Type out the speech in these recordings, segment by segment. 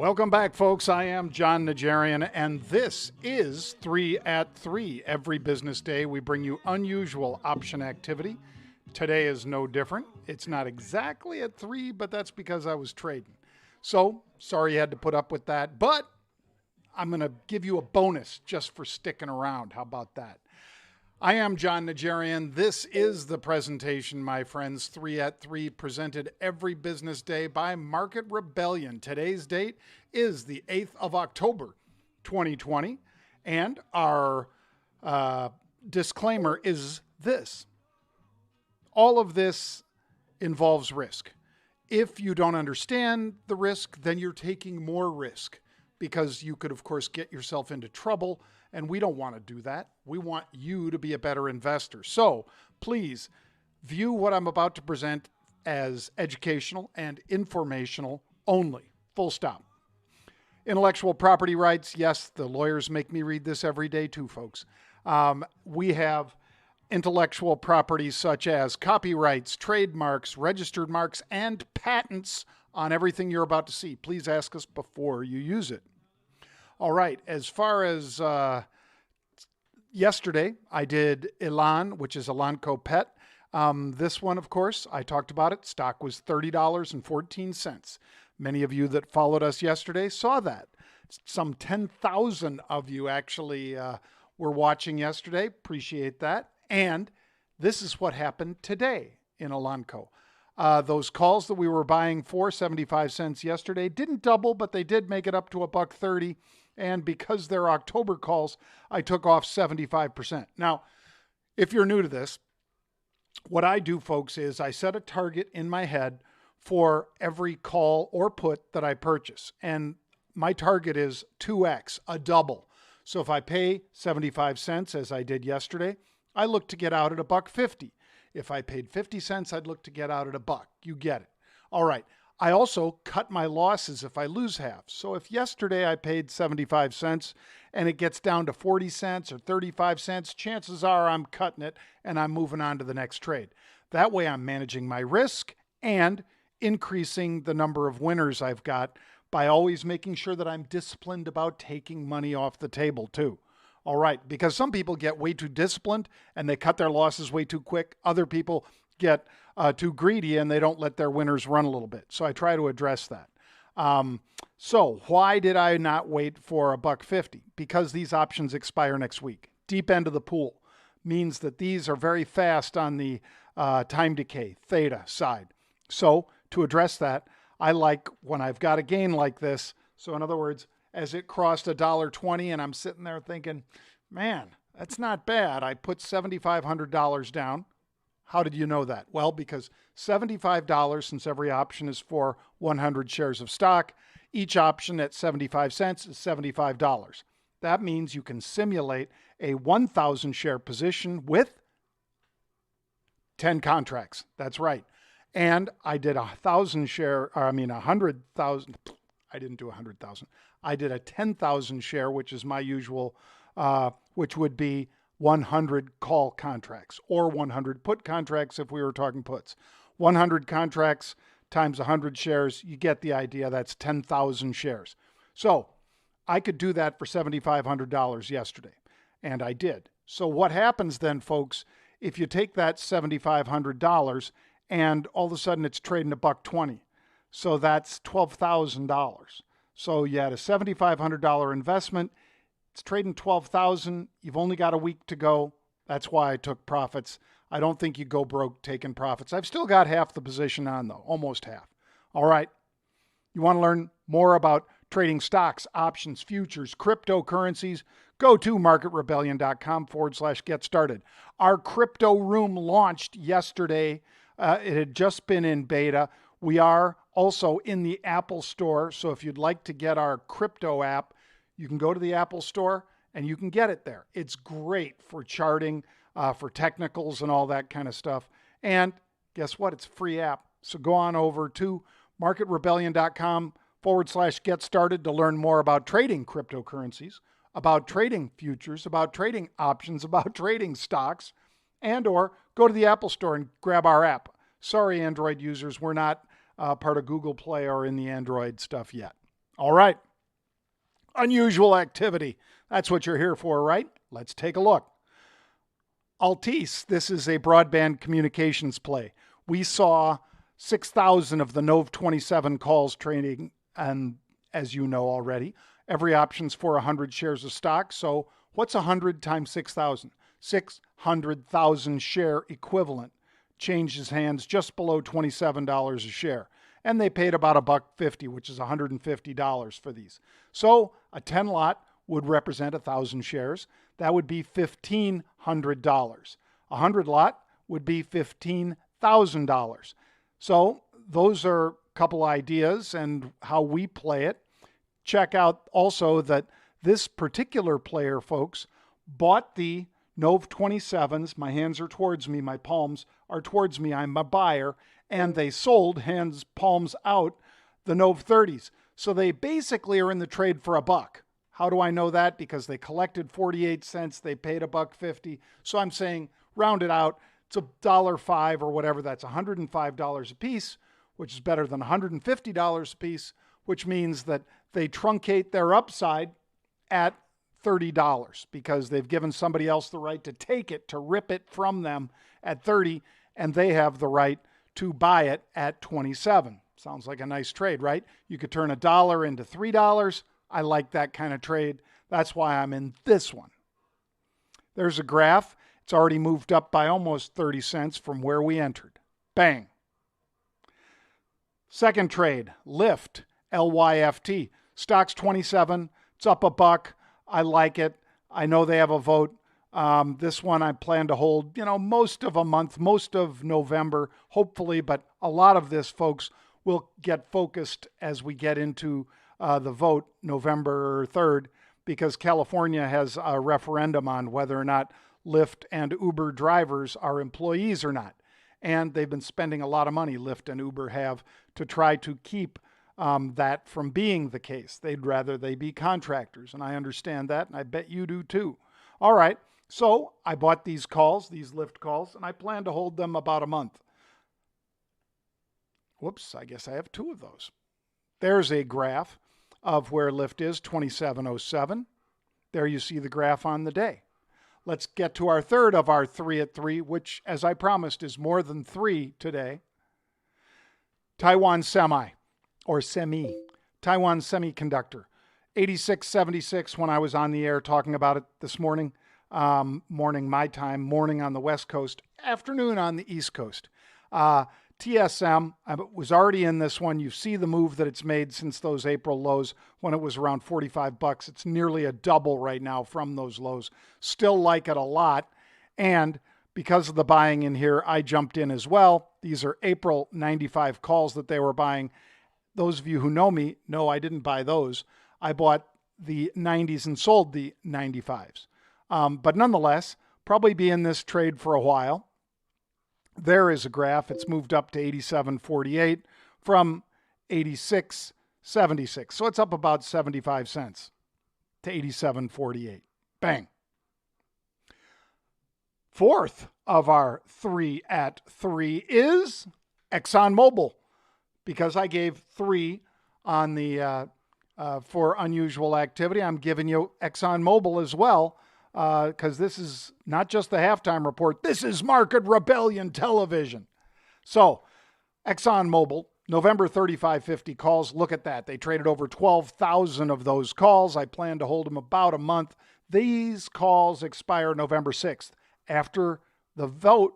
Welcome back, folks. I am Jon Najarian, and this is 3 at 3. Every business day, we bring you unusual option activity. Today is no different. It's not exactly at 3, but that's because I was trading. So, sorry you had to put up with that, but I'm going to give you a bonus just for sticking around. How about that? I am Jon Najarian. This is the presentation, my friends. 3 at 3, presented every business day by Market Rebellion. Today's date is the 8th of October, 2020. And our disclaimer is this. All of this involves risk. If you don't understand the risk, then you're taking more risk because you could, of course, get yourself into trouble. And we don't want to do that. We want you to be a better investor. So please view what I'm about to present as educational and informational only. Full stop. Intellectual property rights. Yes, the lawyers make me read this every day too, folks. We have intellectual property such as copyrights, trademarks, registered marks, and patents on everything you're about to see. Please ask us before you use it. All right, as far as yesterday, I did Elan, which is Elanco Pet. This one, of course, I talked about it. Stock was $30.14. Many of you that followed us yesterday saw that. Some 10,000 of you actually were watching yesterday. Appreciate that. And this is what happened today in Elanco. Those calls that we were buying for 75 cents yesterday didn't double, but they did make it up to $1.30. And because they're October calls, I took off 75%. Now, if you're new to this, what I do, folks, is I set a target in my head for every call or put that I purchase. And my target is 2x, a double. So if I pay 75 cents, as I did yesterday, I look to get out at $1.50. If I paid 50 cents, I'd look to get out at $1. You get it. All right. I also cut my losses if I lose half. So if yesterday I paid 75 cents and it gets down to 40 cents or 35 cents, chances are I'm cutting it and I'm moving on to the next trade. That way I'm managing my risk and increasing the number of winners I've got by always making sure that I'm disciplined about taking money off the table too. All right, because some people get way too disciplined and they cut their losses way too quick. Other people get too greedy and they don't let their winners run a little bit. So I try to address that. So why did I not wait for $1.50? Because these options expire next week. Deep end of the pool means that these are very fast on the time decay, theta side. So to address that, I like when I've got a gain like this. So in other words, as it crossed $1.20 and I'm sitting there thinking, man, that's not bad. I put $7,500 down. How did you know that? Well, because $75, since every option is for 100 shares of stock, each option at 75 cents is $75. That means you can simulate a 1,000 share position with 10 contracts. That's right. And I did 100,000. I didn't do 100,000. I did a 10,000 share, which is my usual, which would be 100 call contracts or 100 put contracts if we were talking puts. 100 contracts times 100 shares, you get the idea. That's 10,000 shares. So I could do that for $7,500 yesterday, and I did. So what happens then, folks, if you take that $7,500 and all of a sudden it's trading $1.20, so that's $12,000. So you had a $7,500 investment. It's trading $12,000. You've only got a week to go. That's why I took profits. I don't think you go broke taking profits. I've still got half the position on, though, almost half. All right. You want to learn more about trading stocks, options, futures, cryptocurrencies? Go to marketrebellion.com/get started. Our crypto room launched yesterday. It had just been in beta. We are also in the Apple Store. So if you'd like to get our crypto app, you can go to the Apple Store and you can get it there. It's great for charting, for technicals and all that kind of stuff. And guess what? It's a free app. So go on over to marketrebellion.com/get started to learn more about trading cryptocurrencies, about trading futures, about trading options, about trading stocks, and or go to the Apple Store and grab our app. Sorry, Android users, we're not part of Google Play or in the Android stuff yet. All right. Unusual activity. That's what you're here for, right? Let's take a look. Altice, this is a broadband communications play. We saw 6,000 of the NOV 27 calls trading, and as you know already, every option's for 100 shares of stock. So what's 100 times 6,000? 600,000 share equivalent. Changes hands just below $27 a share. And they paid about $1.50, which is $150 for these. So a 10 lot would represent 1,000 shares. That would be $1,500. A 100 lot would be $15,000. So those are a couple ideas and how we play it. Check out also that this particular player, folks, bought the NOV 27s. My hands are towards me. My palms are towards me. I'm a buyer. And they sold, hands, palms out, the NOV 30s. So they basically are in the trade for $1. How do I know that? Because they collected 48 cents. They paid $1.50. So I'm saying round it out. It's $1.05 or whatever. That's $105 a piece, which is better than $150 a piece, which means that they truncate their upside at $30 because they've given somebody else the right to take it, to rip it from them at 30, and they have the right to buy it at 27. Sounds like a nice trade, right? You could turn $1 into $3. I like that kind of trade. That's why I'm in this one. There's a graph. It's already moved up by almost 30 cents from where we entered. Bang. Second trade, Lyft, LYFT. Stock's 27. It's up $1. I like it. I know they have a vote. This one I plan to hold, most of a month, most of November, hopefully, but a lot of this, folks, will get focused as we get into the vote November 3rd, because California has a referendum on whether or not Lyft and Uber drivers are employees or not. And they've been spending a lot of money, Lyft and Uber have, to try to keep that from being the case. They'd rather they be contractors, and I understand that, and I bet you do too. All right. So I bought these calls, these Lyft calls, and I plan to hold them about a month. Whoops, I guess I have two of those. There's a graph of where Lyft is, 2707. There you see the graph on the day. Let's get to our third of our 3 at 3, which, as I promised, is more than 3 today. Taiwan Semi, or Semi, Taiwan Semiconductor. 86.76 when I was on the air talking about it this morning. Morning my time, morning on the West Coast, afternoon on the East Coast. TSM, I was already in this one. You see the move that it's made since those April lows when it was around $45. It's nearly a double right now from those lows. Still like it a lot. And because of the buying in here, I jumped in as well. These are April 95 calls that they were buying. Those of you who know me know I didn't buy those. I bought the 90s and sold the 95s. But nonetheless, probably be in this trade for a while. There is a graph. It's moved up to 87.48 from 86.76. So it's up about 75 cents to 87.48. Bang. Fourth of our 3 at 3 is ExxonMobil, because I gave 3 on the for unusual activity. I'm giving you ExxonMobil as well. Because this is not just the halftime report. This is Market Rebellion Television. So, ExxonMobil, November 35.50 calls. Look at that. They traded over 12,000 of those calls. I plan to hold them about a month. These calls expire November 6th after the vote,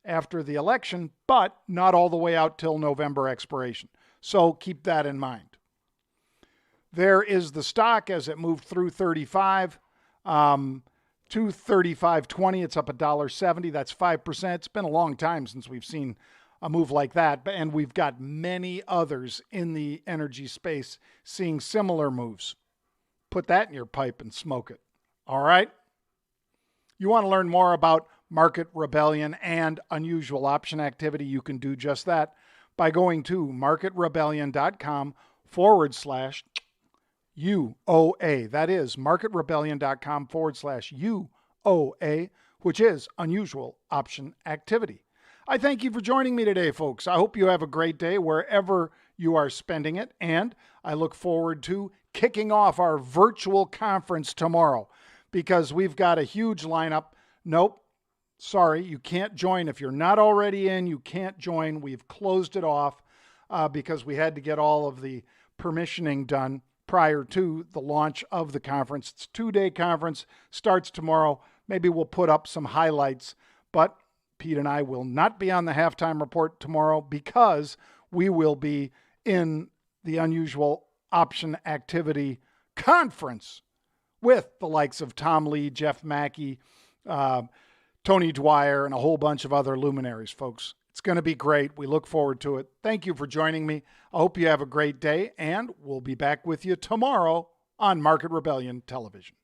after the election, but not all the way out till November expiration. So, keep that in mind. There is the stock as it moved through 35. To 35.20, it's up $1.70. That's 5%. It's been a long time since we've seen a move like that, and we've got many others in the energy space seeing similar moves. Put that in your pipe and smoke it. All right? You want to learn more about Market Rebellion and unusual option activity? You can do just that by going to marketrebellion.com/UOA. That is marketrebellion.com/UOA, which is unusual option activity. I thank you for joining me today, folks. I hope you have a great day wherever you are spending it. And I look forward to kicking off our virtual conference tomorrow because we've got a huge lineup. Nope. Sorry, you can't join. If you're not already in, you can't join. We've closed it off because we had to get all of the permissioning done prior to the launch of the conference. It's a 2-day conference, starts tomorrow. Maybe we'll put up some highlights, but Pete and I will not be on the halftime report tomorrow because we will be in the Unusual Option Activity Conference with the likes of Tom Lee, Jeff Mackey, Tony Dwyer, and a whole bunch of other luminaries, folks. It's going to be great. We look forward to it. Thank you for joining me. I hope you have a great day, and we'll be back with you tomorrow on Market Rebellion Television.